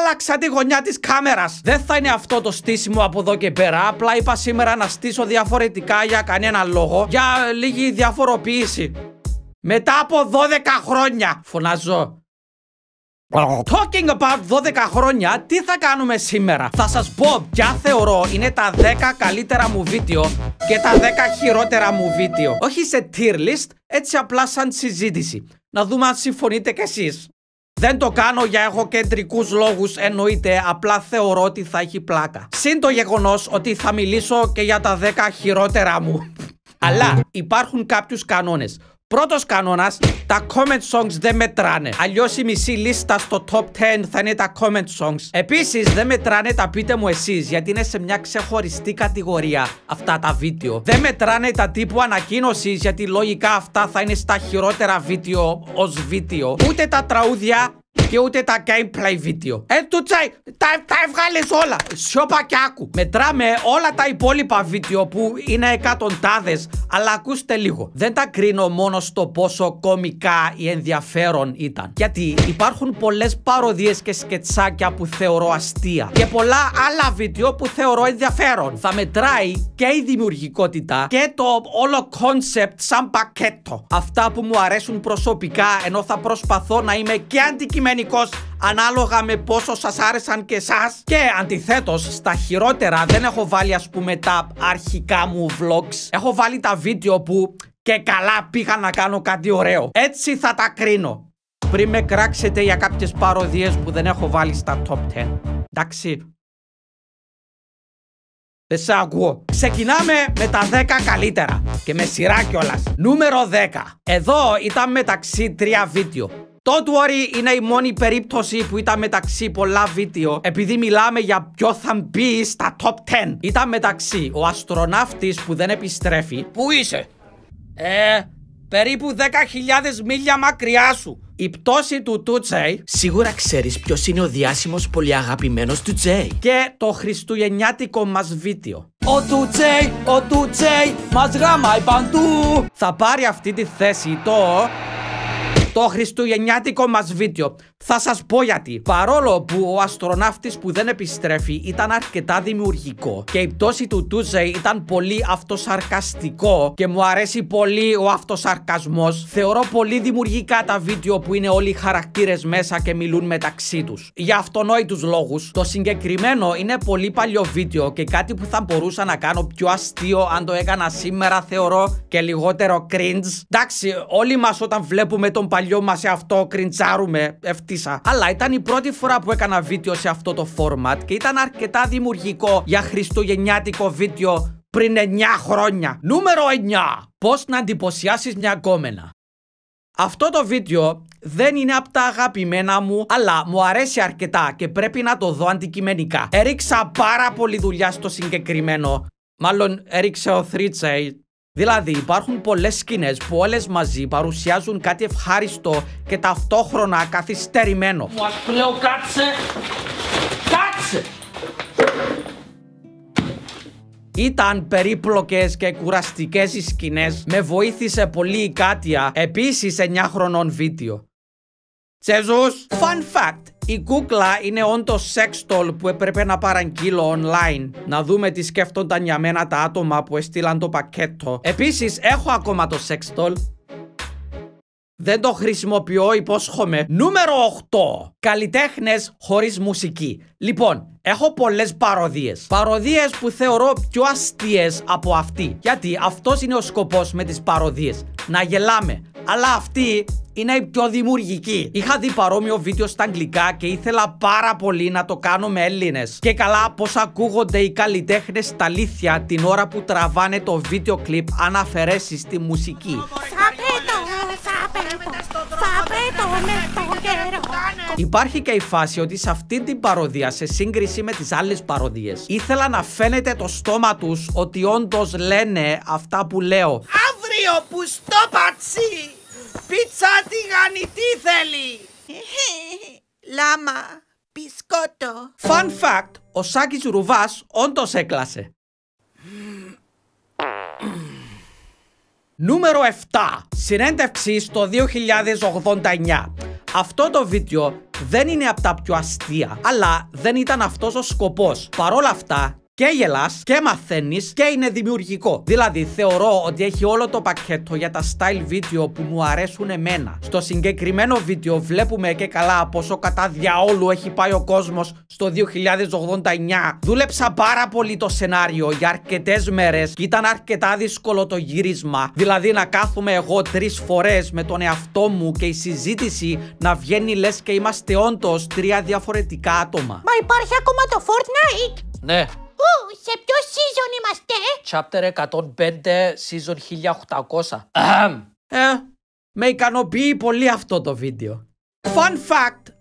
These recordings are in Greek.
άλλαξα τη γωνιά της κάμερας. Δεν θα είναι αυτό το στήσιμο από εδώ και πέρα. Απλά είπα σήμερα να στήσω διαφορετικά για κανένα λόγο. Για λίγη διαφοροποίηση. Μετά από 12 χρόνια. Φωνάζω. Talking about 12 χρόνια, τι θα κάνουμε σήμερα? Θα σας πω ποια θεωρώ είναι τα 10 καλύτερα μου βίντεο και τα 10 χειρότερα μου βίντεο. Όχι σε tier list, έτσι απλά σαν συζήτηση. Να δούμε αν συμφωνείτε κι εσείς. Δεν το κάνω για εγωκεντρικούς λόγους, εννοείται, απλά θεωρώ ότι θα έχει πλάκα. Συν το γεγονός ότι θα μιλήσω και για τα 10 χειρότερα μου. Αλλά υπάρχουν κάποιους κανόνες. Πρώτος κανόνας, τα comment songs δεν μετράνε. Αλλιώς η μισή λίστα στο top 10 θα είναι τα comment songs. Επίσης δεν μετράνε τα πείτε μου εσείς, γιατί είναι σε μια ξεχωριστή κατηγορία αυτά τα βίντεο. Δεν μετράνε τα τύπου ανακοίνωσης, γιατί λογικά αυτά θα είναι στα χειρότερα βίντεο ως βίντεο. Ούτε τα τραγούδια και ούτε τα gameplay βίντεο. Τουτσάι, τα έβγαλες όλα. Σιώπα και άκου. Μετράμε όλα τα υπόλοιπα βίντεο που είναι εκατοντάδες, αλλά ακούστε λίγο. Δεν τα κρίνω μόνο στο πόσο κωμικά ή ενδιαφέρον ήταν. Γιατί υπάρχουν πολλές παροδίες και σκετσάκια που θεωρώ αστεία. Και πολλά άλλα βίντεο που θεωρώ ενδιαφέρον. Θα μετράει και η δημιουργικότητα και το όλο concept σαν πακέτο. Αυτά που μου αρέσουν προσωπικά, ενώ θα προσπαθώ να είμαι και αντικειμενικός ανάλογα με πόσο σας άρεσαν και εσάς. Και αντιθέτως, στα χειρότερα δεν έχω βάλει ας πούμε τα αρχικά μου vlogs. Έχω βάλει τα βίντεο που και καλά πήγα να κάνω κάτι ωραίο. Έτσι θα τα κρίνω. Πριν με κράξετε για κάποιες παροδίες που δεν έχω βάλει στα top 10. Εντάξει. Δεν σε ακούω. Ξεκινάμε με τα 10 καλύτερα. Και με σειρά κιόλας. Νούμερο 10. Εδώ ήταν μεταξύ 3 βίντεο. Don't worry, είναι η μόνη περίπτωση που ήταν μεταξύ πολλά βίντεο, επειδή μιλάμε για ποιο θα μπει στα top 10. Ήταν μεταξύ ο αστροναύτης που δεν επιστρέφει. Πού είσαι? Περίπου 10.000 μίλια μακριά σου. Η πτώση του Τούτσεϊ. Σίγουρα ξέρεις ποιος είναι ο διάσημος πολυαγαπημένος του Τζέι. Και το χριστουγεννιάτικο μας βίντεο. Ο Τούτσεϊ μας γαμάει παντού. Θα πάρει αυτή τη θέση το χριστουγεννιάτικο μας βίντεο. Θα σας πω γιατί. Παρόλο που ο αστροναύτης που δεν επιστρέφει ήταν αρκετά δημιουργικό και η πτώση του Τούτσεϊ ήταν πολύ αυτοσαρκαστικό και μου αρέσει πολύ ο αυτοσαρκασμός, θεωρώ πολύ δημιουργικά τα βίντεο που είναι όλοι οι χαρακτήρες μέσα και μιλούν μεταξύ τους. Για αυτονόητους λόγους. Το συγκεκριμένο είναι πολύ παλιό βίντεο και κάτι που θα μπορούσα να κάνω πιο αστείο αν το έκανα σήμερα, θεωρώ, και λιγότερο cringe. Εντάξει, όλοι μας όταν βλέπουμε τον παλιό μας σε αυτό κριντζάρουμε, ευτύσα. Αλλά ήταν η πρώτη φορά που έκανα βίντεο σε αυτό το format και ήταν αρκετά δημιουργικό για χριστουγεννιάτικο βίντεο πριν 9 χρόνια. Νούμερο 9. Πώς να εντυπωσιάσεις μια γκόμενα. Αυτό το βίντεο δεν είναι από τα αγαπημένα μου, αλλά μου αρέσει αρκετά και πρέπει να το δω αντικειμενικά. Έριξα πάρα πολύ δουλειά στο συγκεκριμένο. Μάλλον έριξε ο 3J. Δηλαδή υπάρχουν πολλές σκηνές που όλες μαζί παρουσιάζουν κάτι ευχάριστο και ταυτόχρονα καθυστερημένο. Μου λέω κάτσε! Ήταν περίπλοκες και κουραστικές οι σκηνές. Με βοήθησε πολύ η Κάτια, επίσης 9 χρονών βίντεο. Τσέζους! Fun fact! Η κούκλα είναι όντως sextoy που έπρεπε να παραγγείλω online. Να δούμε τι σκέφτονταν για μένα τα άτομα που έστειλαν το πακέτο. Επίσης έχω ακόμα το sextoy. Δεν το χρησιμοποιώ, υπόσχομαι. Νούμερο 8. Καλλιτέχνες χωρίς μουσική. Λοιπόν, έχω πολλές παροδίες. Παροδίες που θεωρώ πιο αστείες από αυτή. Γιατί αυτός είναι ο σκοπός με τις παροδίες. Να γελάμε. Αλλά αυτή είναι η πιο δημιουργική. Είχα δει παρόμοιο βίντεο στα αγγλικά και ήθελα πάρα πολύ να το κάνω με Έλληνες. Και καλά πως ακούγονται οι καλλιτέχνες στα αλήθεια την ώρα που τραβάνε το βίντεο κλιπ αν αφαιρέσεις τη μουσική. Υπάρχει και η φάση ότι σε αυτή την παροδία, σε σύγκριση με τις άλλες παροδίες, ήθελα να φαίνεται το στόμα τους ότι όντως λένε αυτά που λέω. Αύριο που στο πατσί, πίτσα τηγανιτή θέλει. Λάμα, μπισκότο. Fun fact, ο Σάκης Ρουβάς όντως έκλασε. Νούμερο 7. Συνέντευξη στο 2089. Αυτό το βίντεο δεν είναι από τα πιο αστεία, αλλά δεν ήταν αυτός ο σκοπός. Παρόλα αυτά, και γελάς και μαθαίνεις και είναι δημιουργικό. Δηλαδή θεωρώ ότι έχει όλο το πακέτο για τα style βίντεο που μου αρέσουν εμένα. Στο συγκεκριμένο βίντεο βλέπουμε και καλά πόσο κατά διαόλου έχει πάει ο κόσμος στο 2089. Δούλεψα πάρα πολύ το σενάριο για αρκετές μέρες και ήταν αρκετά δύσκολο το γύρισμα. Δηλαδή να κάθομαι εγώ 3 φορές με τον εαυτό μου και η συζήτηση να βγαίνει λες και είμαστε όντως 3 διαφορετικά άτομα. Μα υπάρχει ακόμα το Fortnite. Ναι. Σε ποιο season είμαστε? Chapter 105, season 1800. Με ικανοποιεί πολύ αυτό το βίντεο. Fun fact,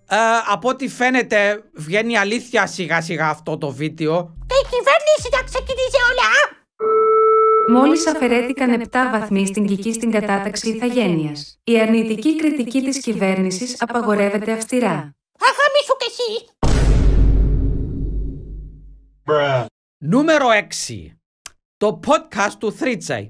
από ό,τι φαίνεται βγαίνει αλήθεια σιγά σιγά αυτό το βίντεο. Και η κυβέρνηση τα ξεκινήσει όλα. Μόλις αφαιρέθηκαν 7 βαθμοί στην Κική στην κατάταξη ηθαγένειας. Η αρνητική κριτική της κυβέρνησης απαγορεύεται αυστηρά. Αγαμίσου κι εσύ. Νούμερο 6. Το podcast του 3J.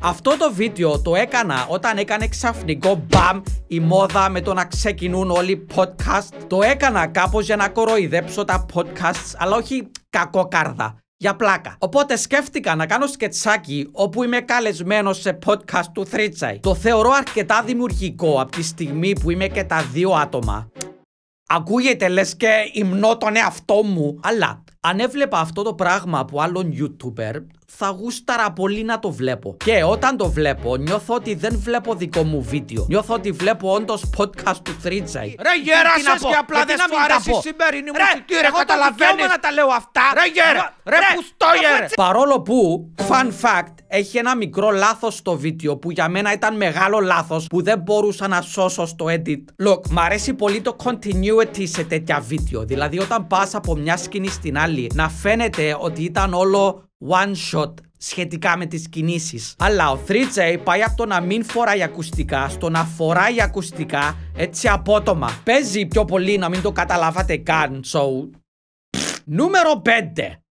Αυτό το βίντεο το έκανα όταν έκανε ξαφνικό μπαμ η μόδα με το να ξεκινούν όλοι podcast. Το έκανα κάπως για να κοροϊδέψω τα podcasts, αλλά όχι κακόκαρδα, για πλάκα. Οπότε σκέφτηκα να κάνω σκετσάκι όπου είμαι καλεσμένος σε podcast του 3J. Το θεωρώ αρκετά δημιουργικό από τη στιγμή που είμαι και τα 2 άτομα. Ακούγεται λες και υμνώ τον εαυτό μου, αλλά αν έβλεπα αυτό το πράγμα από άλλον YouTuber, θα γούσταρα πολύ να το βλέπω. Και όταν το βλέπω, νιώθω ότι δεν βλέπω δικό μου βίντεο. Νιώθω ότι βλέπω όντως podcast του 3J. Ρε γέρασες και απλά δεν σου αρέσει η σημερινή μουσική, ρε, καταλαβαίνεις να τα λέω αυτά. Ρε γέρα, ρε πουστόγερε. Παρόλο που, fun fact, έχει ένα μικρό λάθος στο βίντεο που για μένα ήταν μεγάλο λάθος που δεν μπορούσα να σώσω στο edit. Look, μ' αρέσει πολύ το continuity σε τέτοια βίντεο. Δηλαδή όταν πας από μια σκηνή στην άλλη, να φαίνεται ότι ήταν όλο one shot σχετικά με τις κινήσεις. Αλλά ο 3J πάει από το να μην φοράει ακουστικά στο να φοράει ακουστικά έτσι απότομα. Παίζει πιο πολύ να μην το καταλάβατε καν, so... Νούμερο 5.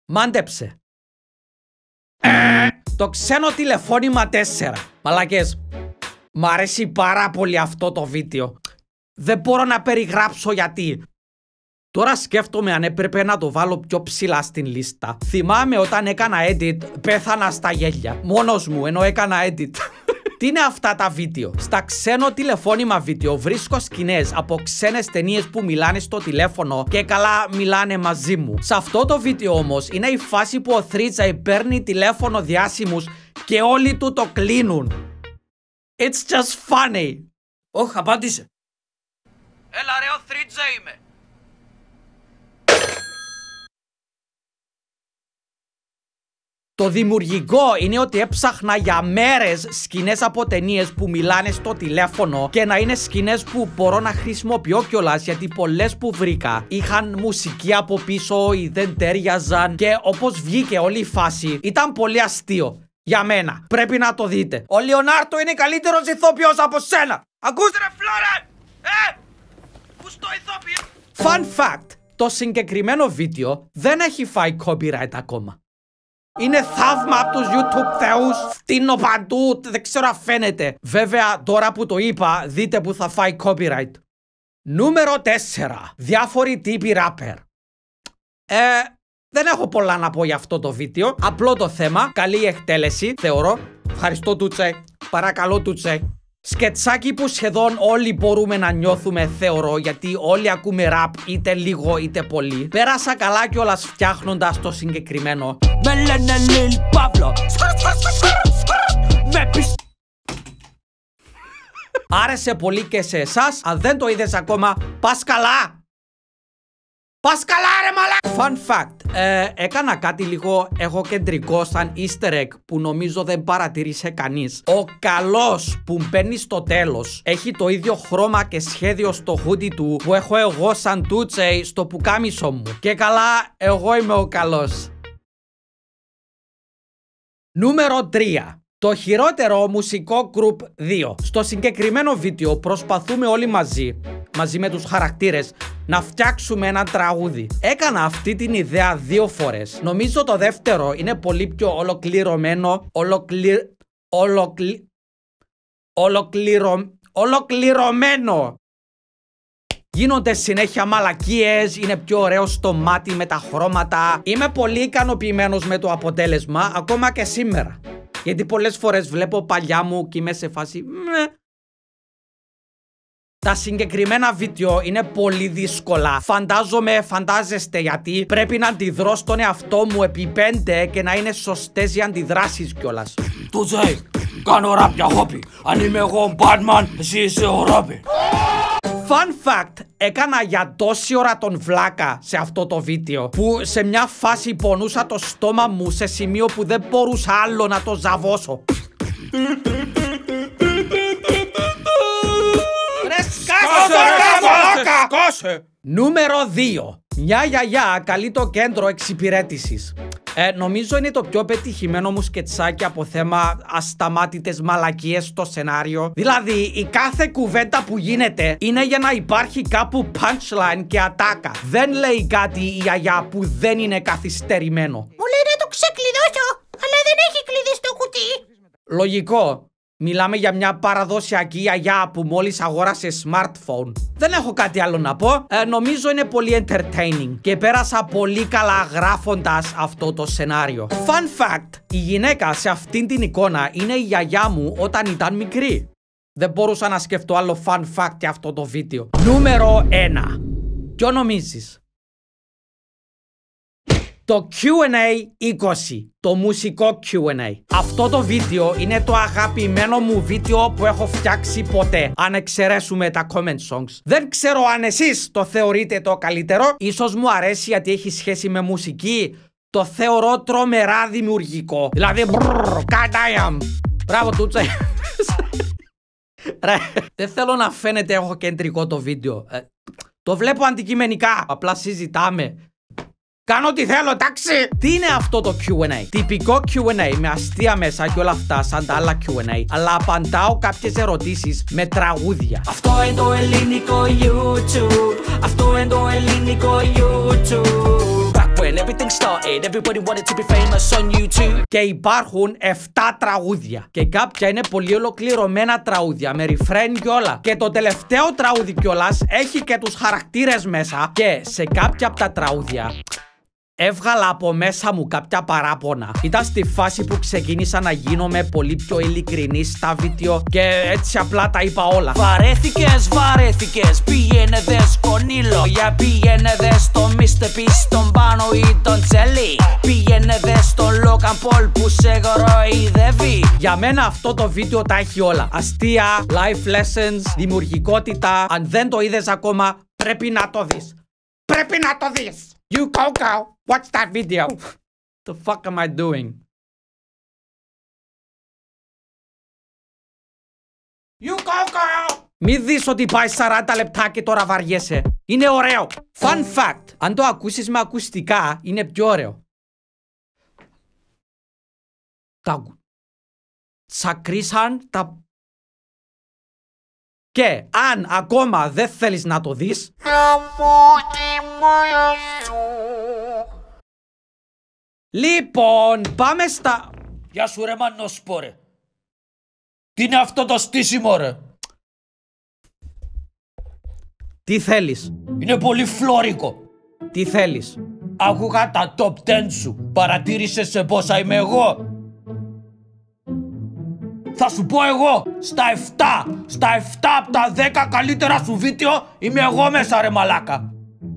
Μάντεψε. Το ξένο τηλεφώνημα 4. Μαλακές, μ' αρέσει πάρα πολύ αυτό το βίντεο. Δεν μπορώ να περιγράψω γιατί. Τώρα σκέφτομαι αν έπρεπε να το βάλω πιο ψηλά στην λίστα. Θυμάμαι όταν έκανα edit, πέθανα στα γέλια. Μόνος μου, ενώ έκανα edit. Τι είναι αυτά τα βίντεο? Στα ξένο τηλεφώνημα βίντεο βρίσκω σκηνές από ξένες ταινίες που μιλάνε στο τηλέφωνο και καλά μιλάνε μαζί μου. Σε αυτό το βίντεο όμως είναι η φάση που ο 3J παίρνει τηλέφωνο διάσημους και όλοι του το κλείνουν. It's just funny. Όχι, απάντησε. Έλα ρε, ο 3J είμαι. Το δημιουργικό είναι ότι έψαχνα για μέρες σκηνές από ταινίες που μιλάνε στο τηλέφωνο και να είναι σκηνές που μπορώ να χρησιμοποιώ κιόλας, γιατί πολλές που βρήκα είχαν μουσική από πίσω ή δεν τέριαζαν και όπως βγήκε όλη η φάση ήταν πολύ αστείο. Για μένα. Πρέπει να το δείτε. Ο Λεωνάρτο είναι καλύτερος ηθοποιός από σένα. Ακούστε ρε φλόρε! Πού στο ηθοποιό? Fun fact. Το συγκεκριμένο βίντεο δεν έχει φάει copyright ακόμα. Είναι θαύμα από τους YouTube θεούς. Φτύνω παντού, δεν ξέρω αν φαίνεται. Βέβαια, τώρα που το είπα, δείτε που θα φάει copyright. Νούμερο 4. Διάφοροι τύποι rapper. Δεν έχω πολλά να πω για αυτό το βίντεο. Απλό το θέμα, καλή εκτέλεση, θεωρώ. Ευχαριστώ Τούτσε. Παρακαλώ Τούτσε. Σκετσάκι που σχεδόν όλοι μπορούμε να νιώθουμε, θεωρώ, γιατί όλοι ακούμε ραπ είτε λίγο είτε πολύ. Πέρασα καλά κιόλας φτιάχνοντας το συγκεκριμένο. Με λένε Lil Pablo. Άρεσε πολύ και σε εσάς. Αν δεν το είδες ακόμα, πας καλά! Πας καλά ρε μαλάκα! Fun fact, έκανα κάτι λίγο εγωκεντρικό σαν easter egg που νομίζω δεν παρατήρησε κανείς. Ο καλός που μπαίνει στο τέλος έχει το ίδιο χρώμα και σχέδιο στο hoodie του που έχω εγώ σαν Τούτσεϊ στο πουκάμισο μου. Και καλά, εγώ είμαι ο καλός. Νούμερο 3. Το χειρότερο μουσικό group 2. Στο συγκεκριμένο βίντεο προσπαθούμε όλοι μαζί με τους χαρακτήρες να φτιάξουμε ένα τραγούδι. Έκανα αυτή την ιδέα 2 φορές. Νομίζω το δεύτερο είναι πολύ πιο ολοκληρωμένο. Ολοκληρωμένο. Γίνονται συνέχεια μαλακίες, είναι πιο ωραίο στο μάτι με τα χρώματα. Είμαι πολύ ικανοποιημένος με το αποτέλεσμα, ακόμα και σήμερα. Γιατί πολλές φορές βλέπω παλιά μου και είμαι σε φάση Τα συγκεκριμένα βίντεο είναι πολύ δύσκολα. Φαντάζεστε γιατί πρέπει να αντιδρώ στον εαυτό μου επί 5 και να είναι σωστές οι αντιδράσεις κιόλας. Του Τζέι, κάνω ράπια χόπι. Αν είμαι εγώ ο Batman, εσύ είσαι ο Ρόπι. Fun fact, έκανα για τόση ώρα τον βλάκα σε αυτό το βίντεο που σε μια φάση πονούσα το στόμα μου σε σημείο που δεν μπορούσα άλλο να το ζαβώσω. Σκάσε! Νούμερο 2. Μια γιαγιά καλεί το κέντρο εξυπηρέτησης. Νομίζω είναι το πιο πετυχημένο μου σκετσάκι από θέμα ασταμάτητες μαλακίες στο σενάριο. Δηλαδή, η κάθε κουβέντα που γίνεται είναι για να υπάρχει κάπου punchline και ατάκα. Δεν λέει κάτι η γιαγιά που δεν είναι καθυστερημένο. Μου λέει να το ξεκλειδώσω, αλλά δεν έχει κλειδί στο κουτί. Λογικό. Μιλάμε για μια παραδοσιακή γιαγιά που μόλις αγόρασε smartphone. Δεν έχω κάτι άλλο να πω. Νομίζω είναι πολύ entertaining και πέρασα πολύ καλά γράφοντας αυτό το σενάριο. Fun fact, η γυναίκα σε αυτήν την εικόνα είναι η γιαγιά μου όταν ήταν μικρή. Δεν μπορούσα να σκεφτώ άλλο fun fact για αυτό το βίντεο. Νούμερο 1. Ποιο νομίζεις? Το Q&A 20, το μουσικό Q&A. Αυτό το βίντεο είναι το αγαπημένο μου βίντεο που έχω φτιάξει ποτέ, αν εξαιρέσουμε τα comment songs. Δεν ξέρω αν εσείς το θεωρείτε το καλύτερο, ίσως μου αρέσει γιατί έχει σχέση με μουσική. Το θεωρώ τρομερά δημιουργικό. Δηλαδή, κατάιαμ. Μπράβο Τούτσα. Ρε, δεν θέλω να φαίνεται έχω κεντρικό το βίντεο. Το βλέπω αντικειμενικά, απλά συζητάμε. Κάνω ό,τι θέλω, εντάξει! Τι είναι αυτό το Q&A? Τυπικό Q&A με αστεία μέσα και όλα αυτά σαν τα άλλα Q&A, αλλά απαντάω κάποιες ερωτήσεις με τραγούδια. Αυτό είναι το ελληνικό YouTube. Αυτό είναι το ελληνικό YouTube. Back when everything started, everybody wanted to be famous on YouTube. Και υπάρχουν 7 τραγούδια. Και κάποια είναι πολύ ολοκληρωμένα τραγούδια με refrain και όλα. Και το τελευταίο τραγούδι κιόλας έχει και τους χαρακτήρες μέσα. Και σε κάποια από τα τραγούδια έβγαλα από μέσα μου κάποια παράπονα. Ήταν στη φάση που ξεκίνησα να γίνομαι πολύ πιο ειλικρινής στα βίντεο και έτσι απλά τα είπα όλα. Βαρέθηκες, πήγαινε δες Κονίλο. Για πήγαινε δες τον Mr. Beast, τον Πάνο ή τον Τσέλι. Πήγαινε δες τον Logan Paul που σε κοροϊδεύει. Για μένα αυτό το βίντεο τα έχει όλα. Αστεία, life lessons, δημιουργικότητα. Αν δεν το είδες ακόμα, πρέπει να το δεις. Πρέπει να το δεις! You Coco, watch that video. The fuck am I doing? You Coco! Μη δεις ότι πάει 40 λεπτά και τώρα βαριέσαι. Είναι ωραίο. Fun fact. Αν το ακούσεις με ακουστικά, είναι πιο ωραίο. Τσακρίσαν τα... Και αν ακόμα δεν θέλεις να το δεις, λοιπόν, πάμε στα... Γεια σου ρε μανόσπο ρε. Τι είναι αυτό το στήσιμο ρε? Τι θέλεις? Είναι πολύ φλόρικο. Τι θέλεις? Άκουγα τα top 10 σου. Παρατήρησες σε πόσα είμαι εγώ? Θα σου πω εγώ, στα 7 από τα 10 καλύτερα σου βίντεο είμαι εγώ μέσα ρε μαλάκα.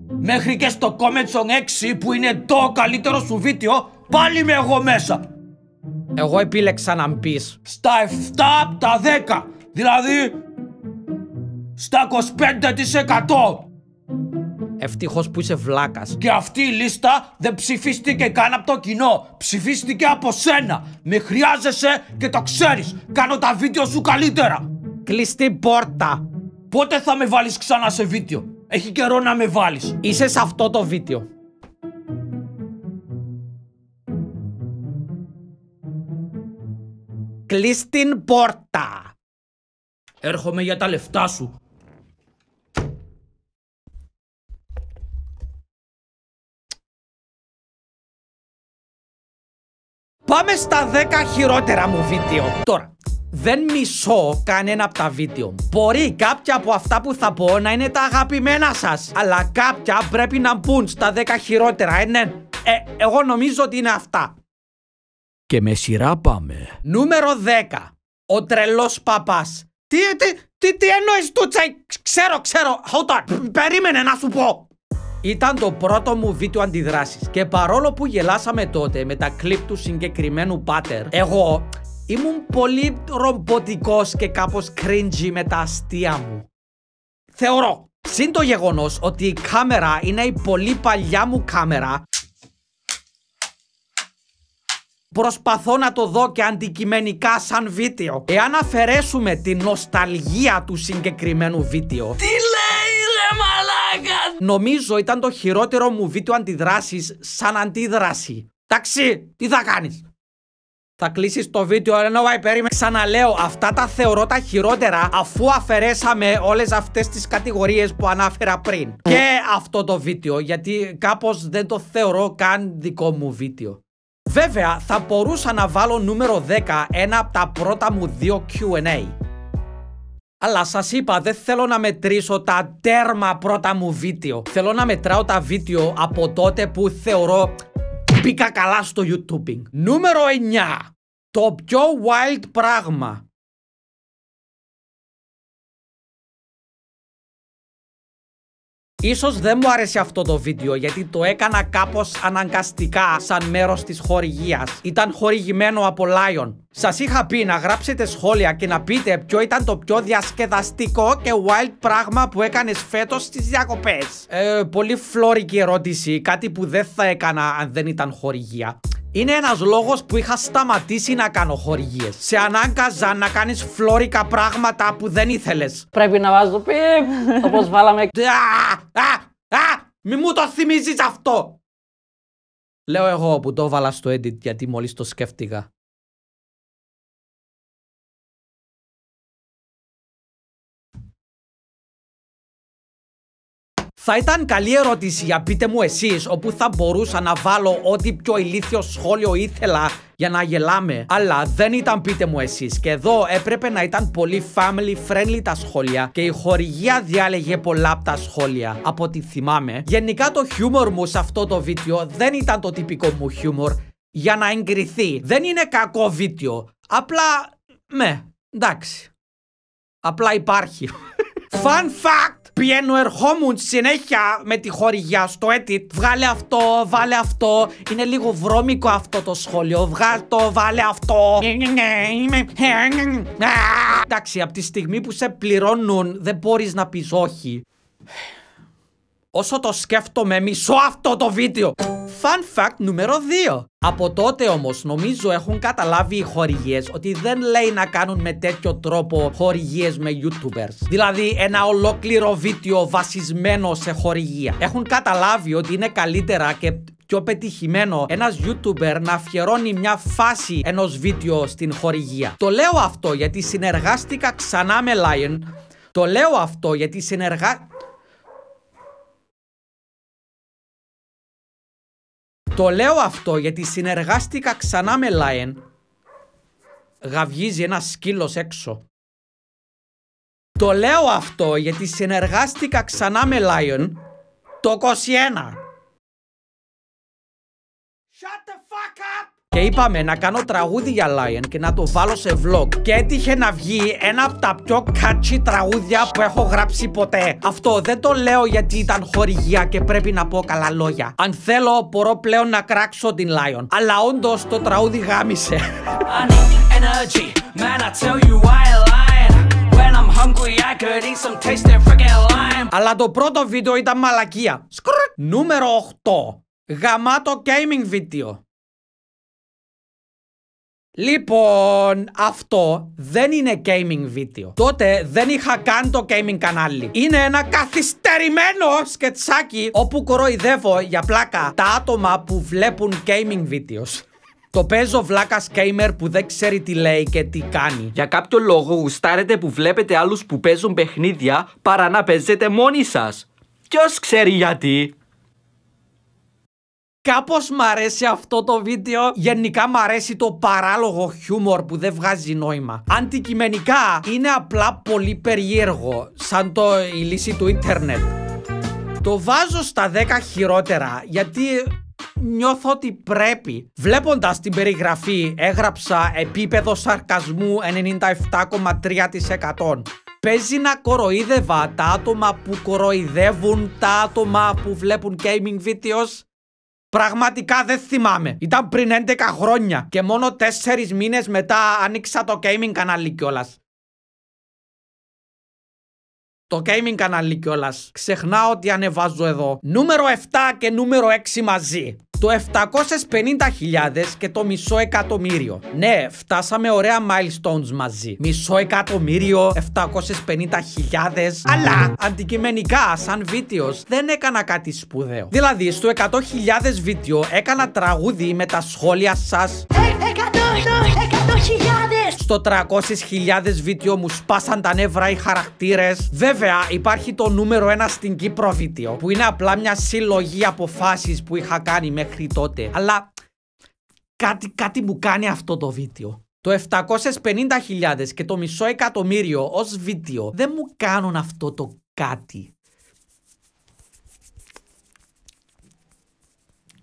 Μέχρι και στο comment on 6 που είναι το καλύτερο σου βίντεο, πάλι είμαι εγώ μέσα. Εγώ επίλεξα να μπεις. Στα 7 από τα 10, δηλαδή στα 25%. Ευτυχώς που είσαι βλάκας. Και αυτή η λίστα δεν ψηφίστηκε καν από το κοινό. Ψηφίστηκε από σένα. Με χρειάζεσαι και το ξέρεις. Κάνω τα βίντεο σου καλύτερα. Κλειστή πόρτα. Πότε θα με βάλεις ξανά σε βίντεο? Έχει καιρό να με βάλεις. Είσαι σε αυτό το βίντεο. Κλειστή πόρτα. Έρχομαι για τα λεφτά σου. Πάμε στα 10 χειρότερα μου βίντεο. Τώρα, δεν μισώ κανένα από τα βίντεο. Μπορεί κάποια από αυτά που θα πω να είναι τα αγαπημένα σας, αλλά κάποια πρέπει να μπουν στα 10 χειρότερα, ναι. Εγώ νομίζω ότι είναι αυτά. Και με σειρά πάμε. Νούμερο 10. Ο τρελός παπάς. Τι εννοείς τούτσα? Ξέρω. Hold on. Περίμενε να σου πω. Ήταν το πρώτο μου βίντεο αντιδράσεις και παρόλο που γελάσαμε τότε με τα κλιπ του συγκεκριμένου πάτερ, εγώ ήμουν πολύ ρομποτικός και κάπως cringy με τα αστεία μου. Θεωρώ. Συν το γεγονός ότι η κάμερα είναι η πολύ παλιά μου κάμερα, προσπαθώ να το δω και αντικειμενικά σαν βίντεο. Εάν αφαιρέσουμε την νοσταλγία του συγκεκριμένου βίντεο, Τι λέει ρε μαλάκα! νομίζω ήταν το χειρότερο μου βίντεο αντιδράσεις σαν αντίδραση. Εντάξει, τι θα κάνεις? Θα κλείσεις το βίντεο, ενώ περίμενε. Ξαναλέω, αυτά τα θεωρώ τα χειρότερα αφού αφαιρέσαμε όλες αυτές τις κατηγορίες που ανάφερα πριν. Και αυτό το βίντεο, γιατί κάπως δεν το θεωρώ καν δικό μου βίντεο. Βέβαια, θα μπορούσα να βάλω νούμερο 10 ένα από τα πρώτα μου 2 Q&A. Αλλά σας είπα, δεν θέλω να μετρήσω τα τέρμα πρώτα μου βίντεο. Θέλω να μετράω τα βίντεο από τότε που θεωρώ μπήκα καλά στο YouTubing. Νούμερο 9. Το πιο wild πράγμα. Ίσως δεν μου άρεσε αυτό το βίντεο γιατί το έκανα κάπως αναγκαστικά σαν μέρος της χορηγίας. Ήταν χορηγημένο από Lion. Σας είχα πει να γράψετε σχόλια και να πείτε ποιο ήταν το πιο διασκεδαστικό και wild πράγμα που έκανες φέτος στις διακοπές. Πολύ φλόρικη ερώτηση, κάτι που δεν θα έκανα αν δεν ήταν χορηγία. Είναι ένας λόγος που είχα σταματήσει να κάνω χορηγίες. Σε ανάγκαζαν να κάνεις φλόρικα πράγματα που δεν ήθελες. Πρέπει να βάζω το πιπ, όπως βάλαμε. Μη μου το θυμίζεις αυτό! Λέω εγώ που το έβαλα στο edit γιατί μόλις το σκέφτηκα. Θα ήταν καλή ερώτηση για πείτε μου εσείς, όπου θα μπορούσα να βάλω ό,τι πιο ηλίθιο σχόλιο ήθελα για να γελάμε. Αλλά δεν ήταν πείτε μου εσείς και εδώ έπρεπε να ήταν πολύ family friendly τα σχόλια και η χορηγία διάλεγε πολλά από τα σχόλια από ό,τι θυμάμαι. Γενικά το χιούμορ μου σε αυτό το βίντεο δεν ήταν το τυπικό μου χιούμορ για να εγκριθεί. Δεν είναι κακό βίντεο, απλά εντάξει, απλά υπάρχει. Fun fact! Πηγαίνω ερχόμουν συνέχεια με τη χορηγιά στο edit. Βγάλε αυτό, βάλε αυτό. Είναι λίγο βρώμικο αυτό το σχόλιο. Βγάλε το, βάλε αυτό. Εντάξει, από τη στιγμή που σε πληρώνουν δεν μπορείς να πεις όχι. Όσο το σκέφτομαι, μισώ αυτό το βίντεο. Fun fact νούμερο 2. Από τότε όμως νομίζω έχουν καταλάβει οι χορηγίες ότι δεν λέει να κάνουν με τέτοιο τρόπο χορηγίες με YouTubers. Δηλαδή ένα ολόκληρο βίντεο βασισμένο σε χορηγία. Έχουν καταλάβει ότι είναι καλύτερα και πιο πετυχημένο ένας YouTuber να αφιερώνει μια φάση ενός βίντεο στην χορηγία. Το λέω αυτό γιατί συνεργάστηκα ξανά με Lion. Το λέω αυτό γιατί συνεργάστηκα ξανά με Lion. Γαυγίζει ένα σκύλος έξω. Το λέω αυτό γιατί συνεργάστηκα ξανά με Lion το 21. Shut the fuck up! Και είπαμε να κάνω τραγούδι για Lion και να το βάλω σε vlog. Και έτυχε να βγει ένα από τα πιο catchy τραγούδια που έχω γράψει ποτέ. Αυτό δεν το λέω γιατί ήταν χορηγία και πρέπει να πω καλά λόγια. Αν θέλω μπορώ πλέον να κράξω την Lion. Αλλά όντως το τραγούδι γάμισε. Αλλά το πρώτο βίντεο ήταν μαλακία. Νούμερο 8. Γαμάτο gaming βίντεο. Λοιπόν, αυτό δεν είναι gaming βίντεο. Τότε δεν είχα καν το gaming κανάλι. Είναι ένα καθυστερημένο σκετσάκι όπου κοροϊδεύω για πλάκα τα άτομα που βλέπουν gaming βίντεος. Το παίζω βλάκας gamer που δεν ξέρει τι λέει και τι κάνει. Για κάποιο λόγο γουστάρετε που βλέπετε άλλους που παίζουν παιχνίδια παρά να παίζετε μόνοι σας. Ποιος ξέρει γιατί? Κάπως μ' αρέσει αυτό το βίντεο. Γενικά μ' αρέσει το παράλογο χιούμορ που δεν βγάζει νόημα. Αντικειμενικά είναι απλά πολύ περίεργο, σαν η λύση του ίντερνετ. Το βάζω στα 10 χειρότερα γιατί νιώθω ότι πρέπει. Βλέποντας την περιγραφή έγραψα επίπεδο σαρκασμού 97,3%. Παίζει να κοροϊδεύα τα άτομα που κοροϊδεύουν τα άτομα που βλέπουν gaming videos. Πραγματικά δεν θυμάμαι. Ήταν πριν 11 χρόνια και μόνο 4 μήνες μετά άνοιξα το gaming κανάλι κιόλας. Το gaming κανάλι κιόλας. Ξεχνάω ότι ανεβάζω εδώ. Νούμερο 7 και νούμερο 6 μαζί. Το 750.000 και το 500.000. Ναι, φτάσαμε ωραία milestones μαζί. 500.000, 750.000. Αλλά αντικειμενικά, σαν βίντεο, δεν έκανα κάτι σπουδαίο. Δηλαδή, στο 100.000 βίντεο έκανα τραγούδι με τα σχόλια σας. 100.000! Στο 300.000 βίντεο μου σπάσαν τα νεύρα οι χαρακτήρες. Βέβαια, υπάρχει το νούμερο 1 στην Κύπρο βίντεο, που είναι απλά μια συλλογή αποφάσεις που είχα κάνει μέχρι τότε. Αλλά κάτι μου κάνει αυτό το βίντεο. Το 750.000 και το 500.000 ως βίντεο δεν μου κάνουν αυτό το κάτι.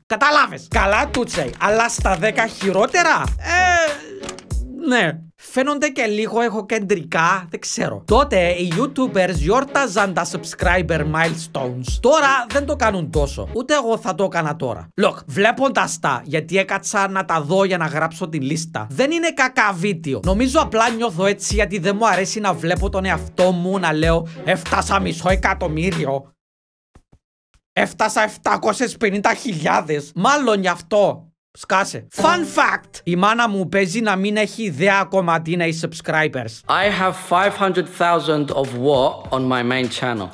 Κατάλαβες. Καλά Τούτσεϊ, αλλά στα 10 χειρότερα ναι. Φαίνονται και λίγο εγωκεντρικά, δεν ξέρω. Τότε οι YouTubers γιόρταζαν τα subscriber milestones. Τώρα δεν το κάνουν τόσο. Ούτε εγώ θα το έκανα τώρα. Look, βλέποντας τα, γιατί έκατσα να τα δω για να γράψω τη λίστα, δεν είναι κακά βίντεο. Νομίζω απλά νιώθω έτσι γιατί δεν μου αρέσει να βλέπω τον εαυτό μου να λέω έφτασα 500.000. Έφτασα 750.000. Μάλλον γι' αυτό. Σκάσε. Fun fact! Η μάνα μου παίζει να μην έχει ιδέα ακόμα τι είναι οι subscribers. I have 500,000 of what on my main channel?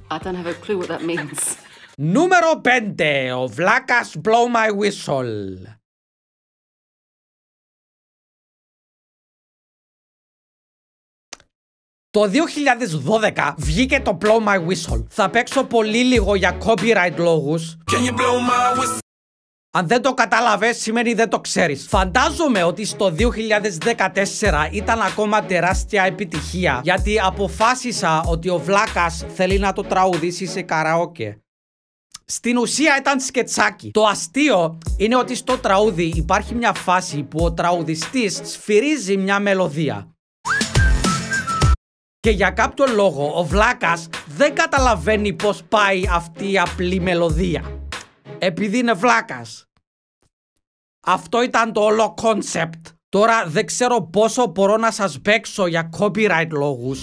I don't have a clue what that means. Νούμερο 5. Ο Βλάκας Blow My Whistle. Το 2012 βγήκε το Blow My Whistle. Θα παίξω πολύ λίγο για copyright λόγους. Αν δεν το κατάλαβες, σημαίνει δεν το ξέρεις. Φαντάζομαι ότι στο 2014 ήταν ακόμα τεράστια επιτυχία, γιατί αποφάσισα ότι ο Βλάκας θέλει να το τραγουδήσει σε καραόκε. Στην ουσία ήταν σκετσάκι. Το αστείο είναι ότι στο τραγούδι υπάρχει μια φάση που ο τραγουδιστής σφυρίζει μια μελωδία. Και για κάποιο λόγο ο Βλάκας δεν καταλαβαίνει πως πάει αυτή η απλή μελωδία. Επειδή είναι Βλάκας. Αυτό ήταν το όλο concept. Τώρα δεν ξέρω πόσο μπορώ να σας παίξω για copyright λόγους.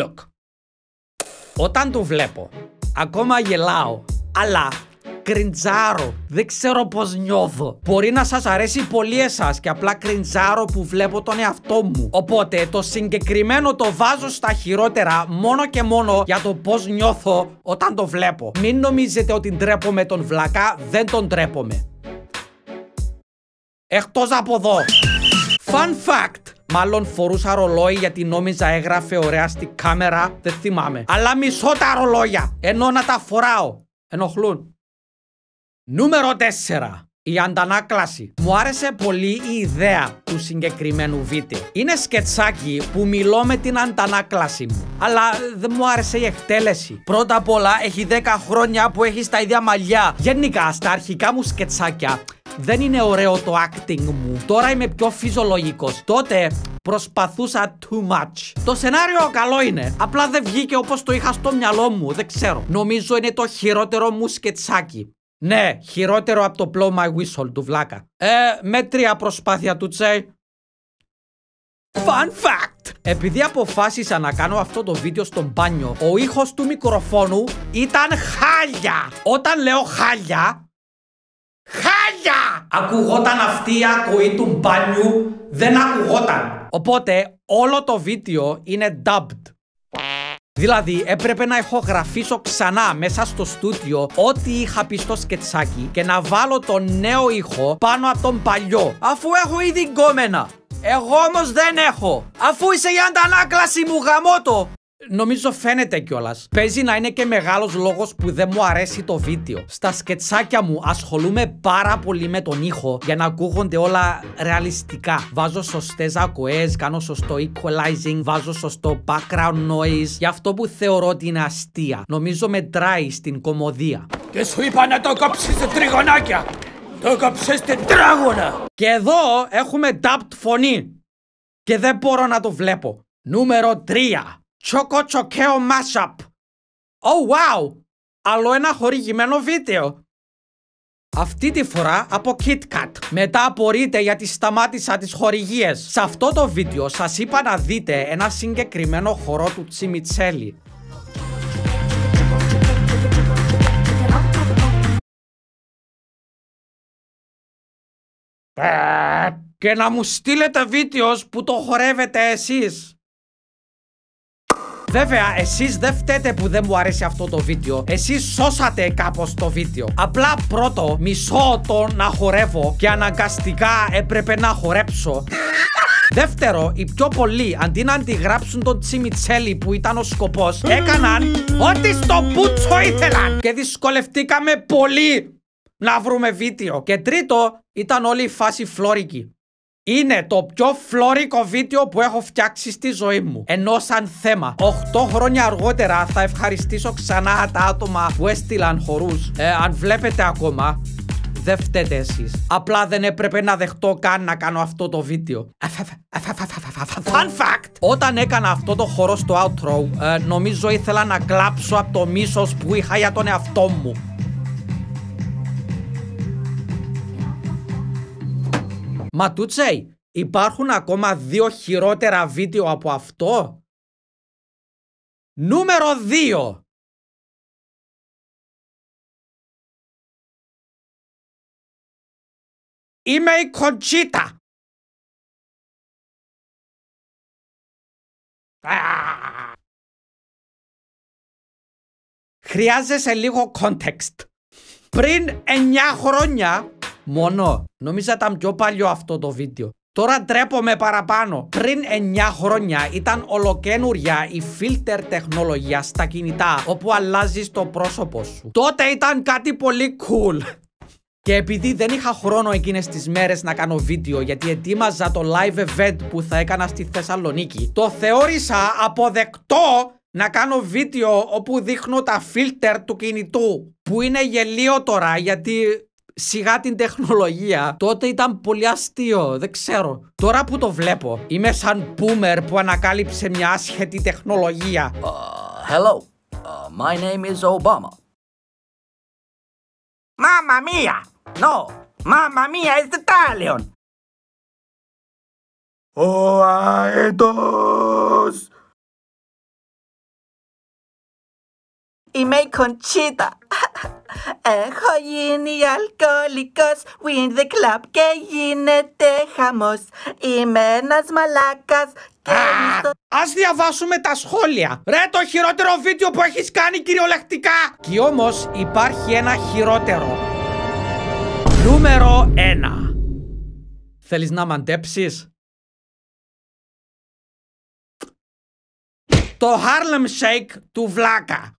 Look. Όταν το βλέπω, ακόμα γελάω, αλλά κριντζάρω. Δεν ξέρω πως νιώθω. Μπορεί να σας αρέσει πολύ εσάς και απλά κριντζάρω που βλέπω τον εαυτό μου. Οπότε το συγκεκριμένο το βάζω στα χειρότερα μόνο και μόνο για το πως νιώθω όταν το βλέπω. Μην νομίζετε ότι ντρέπομαι τον Βλάκα, δεν τον ντρέπομαι. Εκτός από εδώ. Fun fact. Μάλλον φορούσα ρολόι γιατί νόμιζα έγραφε ωραία στη κάμερα, δεν θυμάμαι. Αλλά μισώ τα ρολόγια, ενώ να τα φοράω. Ενοχλούν. Νούμερο 4. Η αντανάκλαση. Μου άρεσε πολύ η ιδέα του συγκεκριμένου βίντεο. Είναι σκετσάκι που μιλώ με την αντανάκλαση μου. Αλλά δεν μου άρεσε η εκτέλεση. Πρώτα απ' όλα έχει 10 χρόνια που έχει τα ίδια μαλλιά. Γενικά στα αρχικά μου σκετσάκια δεν είναι ωραίο το acting μου. Τώρα είμαι πιο φυσιολογικός. Τότε προσπαθούσα too much. Το σενάριο καλό είναι. Απλά δεν βγήκε όπως το είχα στο μυαλό μου. Δεν ξέρω. Νομίζω είναι το χειρότερο μου σκετσάκι. Ναι, χειρότερο από το Blow My Whistle του Βλάκα. Μέτρια προσπάθεια του Τσέι. Fun fact! Επειδή αποφάσισα να κάνω αυτό το βίντεο στο μπάνιο, ο ήχος του μικροφόνου ήταν χάλια. Όταν λέω χάλια, χάλια! Ακουγόταν αυτή η ακοή του μπάνιου, δεν ακουγόταν. Οπότε όλο το βίντεο είναι dubbed. Δηλαδή έπρεπε να ηχογραφήσω ξανά μέσα στο στούντιο ό,τι είχα πει στο σκετσάκι και να βάλω τον νέο ήχο πάνω από τον παλιό, αφού έχω ήδη γκόμενα. Εγώ όμως δεν έχω. Αφού είσαι η αντανάκλαση μου, γαμώτο. Νομίζω φαίνεται κιόλας. Παίζει να είναι και μεγάλος λόγος που δεν μου αρέσει το βίντεο. Στα σκετσάκια μου ασχολούμαι πάρα πολύ με τον ήχο για να ακούγονται όλα ρεαλιστικά. Βάζω σωστές ακοές, κάνω σωστό equalizing, βάζω σωστό background noise. Για αυτό που θεωρώ ότι είναι αστεία. Νομίζω μετράει στην κωμωδία. Και σου είπα να το κόψεις σε τριγωνάκια. Το κόψες τετράγωνα. Και εδώ έχουμε dubbed φωνή. Και δεν μπορώ να το βλέπω. Νούμερο 3. Choco Choqueo Mashup. Oh wow! Άλλο ένα χορηγημένο βίντεο. Αυτή τη φορά από KitKat. Μετά απορείτε γιατί σταμάτησα τις χορηγίες. Σε αυτό το βίντεο σας είπα να δείτε ένα συγκεκριμένο χορό του Τσιμιτσέλη. Και να μου στείλετε βίντεο που το χορεύετε εσείς. Βέβαια, εσείς δεν φταίτε που δεν μου αρέσει αυτό το βίντεο. Εσείς σώσατε κάπως το βίντεο. Απλά πρώτο, μισώ το να χορεύω και αναγκαστικά έπρεπε να χορέψω. Δεύτερο, οι πιο πολλοί αντί να αντιγράψουν τον Τσιμιτσέλη που ήταν ο σκοπός, έκαναν ό,τι στο πούτσο ήθελαν. Και δυσκολευτήκαμε πολύ να βρούμε βίντεο. Και τρίτο, ήταν όλη η φάση φλόρικη. Είναι το πιο φλόρικο βίντεο που έχω φτιάξει στη ζωή μου. Ενώ σαν θέμα, 8 χρόνια αργότερα θα ευχαριστήσω ξανά τα άτομα που έστειλαν χορούς. Αν βλέπετε ακόμα, δεν φταίτε εσείς. Απλά δεν έπρεπε να δεχτώ καν να κάνω αυτό το βίντεο. Fun fact! Όταν έκανα αυτό το χορό στο outro, νομίζω ήθελα να κλάψω από το μίσος που είχα για τον εαυτό μου. Ματούτσεϊ, υπάρχουν ακόμα 2 χειρότερα βίντεο από αυτό? Νούμερο 2. Είμαι η Κοντσίτα. Χρειάζεσαι λίγο context. Πριν 9 χρόνια μόνο, νόμιζα ήταν πιο παλιό αυτό το βίντεο. Τώρα ντρέπομαι παραπάνω. Πριν 9 χρόνια ήταν ολοκαίνουρια η filter τεχνολογία στα κινητά, όπου αλλάζεις το πρόσωπο σου. Τότε ήταν κάτι πολύ cool. Και επειδή δεν είχα χρόνο εκείνες τις μέρες να κάνω βίντεο, γιατί ετοίμαζα το live event που θα έκανα στη Θεσσαλονίκη, το θεώρησα αποδεκτό να κάνω βίντεο όπου δείχνω τα filter του κινητού. Που είναι γελίο τώρα, γιατί σιγά την τεχνολογία. Τότε ήταν πολύ αστείο, δεν ξέρω. Τώρα που το βλέπω, είμαι σαν boomer που ανακάλυψε μια άσχετη τεχνολογία. Hello, my name is Obama. Mamma mia! No! Mamma mia is Italian! Ο αετός! Είμαι η Κοντσίτα. Έχω γίνει αλκοολικός, win the club και γίνεται χαμός. Είμαι ένας μαλάκας και ας διαβάσουμε τα σχόλια. Ρε, το χειρότερο βίντεο που έχεις κάνει κυριολεκτικά. Και όμως υπάρχει ένα χειρότερο. Νούμερο 1. Θέλεις να μαντέψεις? Το Harlem Shake του Βλάκα.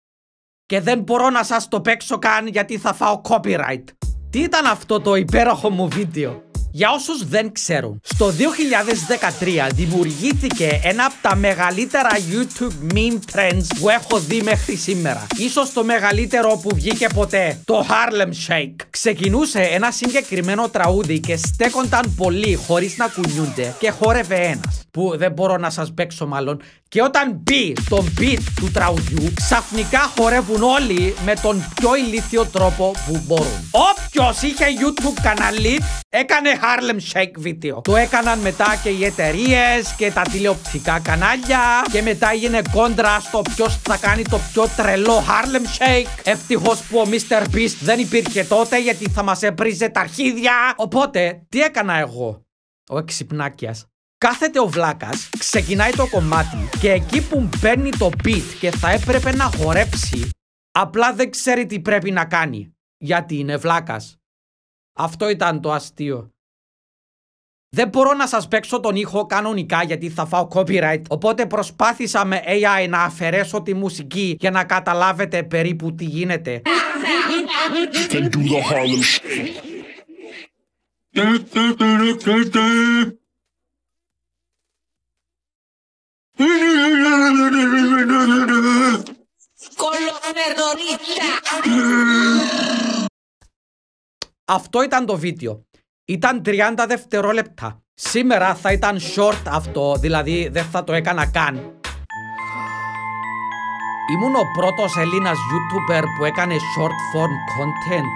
Και δεν μπορώ να σας το παίξω καν γιατί θα φάω copyright. Τι ήταν αυτό το υπέροχο μου βίντεο? Για όσους δεν ξέρουν, στο 2013 δημιουργήθηκε ένα από τα μεγαλύτερα YouTube meme trends που έχω δει μέχρι σήμερα. Ίσως το μεγαλύτερο που βγήκε ποτέ, το Harlem Shake. Ξεκινούσε ένα συγκεκριμένο τραγούδι και στέκονταν πολλοί χωρίς να κουνιούνται και χόρευε ένας, που δεν μπορώ να σας παίξω μάλλον. Και όταν μπει το beat του τραγουδιού, ξαφνικά χορεύουν όλοι με τον πιο ηλίθιο τρόπο που μπορούν. Όποιος είχε YouTube κανάλι έκανε Harlem Shake βίντεο. Το έκαναν μετά και οι εταιρείες και τα τηλεοπτικά κανάλια και μετά έγινε κόντρα στο ποιος θα κάνει το πιο τρελό Harlem Shake. Ευτυχώς που ο Mr. Beast δεν υπήρχε τότε γιατί θα μας έπριζε τα αρχίδια. Οπότε τι έκανα εγώ, ο εξυπνάκιας? Κάθεται ο Βλάκας, ξεκινάει το κομμάτι και εκεί που μπαίνει το beat και θα έπρεπε να χορέψει, απλά δεν ξέρει τι πρέπει να κάνει, γιατί είναι Βλάκας. Αυτό ήταν το αστείο. Δεν μπορώ να σας παίξω τον ήχο κανονικά γιατί θα φάω copyright, οπότε προσπάθησα με AI να αφαιρέσω τη μουσική για να καταλάβετε περίπου τι γίνεται. Αυτό ήταν το βίντεο. Ήταν 30 δευτερόλεπτα. Σήμερα θα ήταν short αυτό, δηλαδή δεν θα το έκανα καν. Ήμουν ο πρώτος Έλληνας YouTuber που έκανε short form content.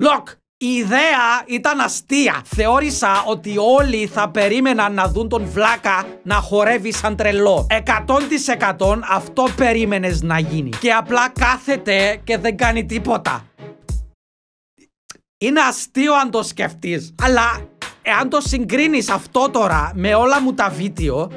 Look, η ιδέα ήταν αστεία. Θεώρησα ότι όλοι θα περίμεναν να δουν τον βλάκα να χορεύει σαν τρελό. 100% αυτό περίμενες να γίνει. Και απλά κάθεται και δεν κάνει τίποτα. Είναι αστείο αν το σκεφτείς. Αλλά εάν το συγκρίνεις αυτό τώρα με όλα μου τα βίντεο,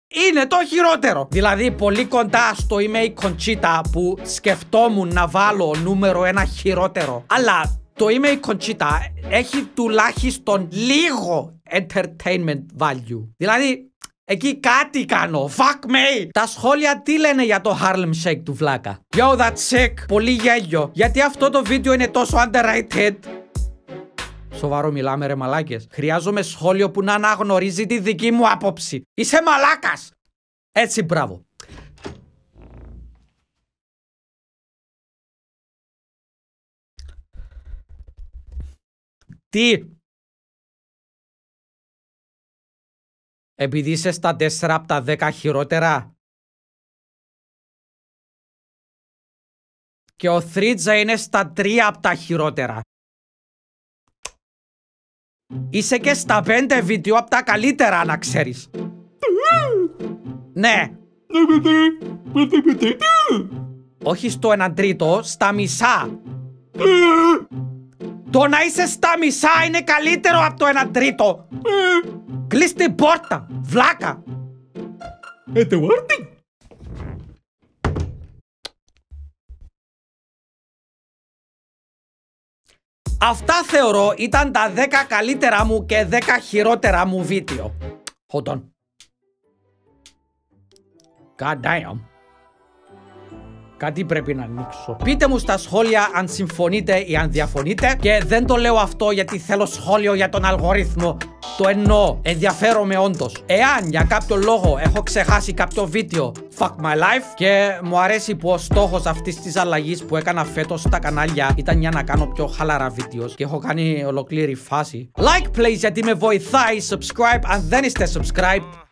είναι το χειρότερο. Δηλαδή πολύ κοντά στο είμαι η Conchita που σκεφτόμουν να βάλω νούμερο 1 χειρότερο. Αλλά το είμαι η Conchita έχει τουλάχιστον λίγο entertainment value. Δηλαδή εκεί κάτι κάνω. Fuck me. Τα σχόλια τι λένε για το Harlem Shake του βλάκα? Yo, that's sick. Πολύ γέλιο. Γιατί αυτό το βίντεο είναι τόσο underrated? Σοβαρό μιλάμε ρε μαλάκες? Χρειάζομαι σχόλιο που να αναγνωρίζει τη δική μου άποψη. Είσαι μαλάκας. Έτσι, μπράβο. Τι? Επειδή είσαι στα 4 από τα 10 χειρότερα και ο Θρίτζα είναι στα 3 από τα χειρότερα. Είσαι και στα 5 βίντεο από τα καλύτερα, να ξέρεις. Ναι. Όχι στο 1/3, στα μισά. Το να είσαι στα μισά είναι καλύτερο από το 1/3. Κλείς την πόρτα, βλάκα. Αυτά θεωρώ ήταν τα 10 καλύτερα μου και 10 χειρότερα μου βίντεο. Hold on. God damn. Κάτι πρέπει να ανοίξω. Πείτε μου στα σχόλια αν συμφωνείτε ή αν διαφωνείτε. Και δεν το λέω αυτό γιατί θέλω σχόλιο για τον αλγορίθμο. Το εννοώ. Ενδιαφέρομαι όντως. Εάν για κάποιο λόγο έχω ξεχάσει κάποιο βίντεο, fuck my life. Και μου αρέσει που ο στόχος αυτής της αλλαγής που έκανα φέτος στα κανάλια ήταν για να κάνω πιο χαλαρά βίντεο. Και έχω κάνει ολοκλήρη φάση. Like please γιατί με βοηθάει. Subscribe αν δεν είστε subscribed.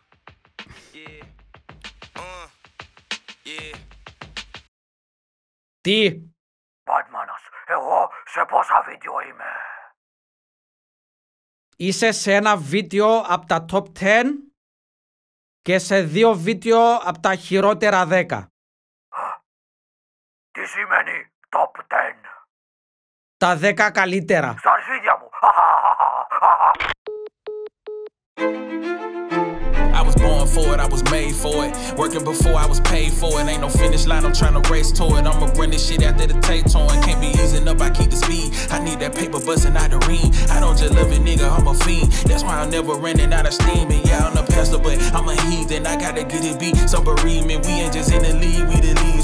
Τι? Batmanas, εγώ σε πόσα βίντεο είμαι? Είσαι σε ένα βίντεο από τα top 10 και σε 2 βίντεο από τα χειρότερα 10. Τι σημαίνει top 10? Τα 10 καλύτερα. Στα αρχίδια μου. I was born for it, I was made for it. Working before I was paid for it. Ain't no finish line, I'm trying to race to it. I'ma run this shit after the tape torn. Can't be easing up, I keep the speed. I need that paper busting out the ring. I don't just love it, nigga, I'm a fiend. That's why I'm never running out of steam. And yeah, I'm the pastor, but I'm a heathen. I gotta get it beat. Some bereavement, we ain't just in the league, we the leads.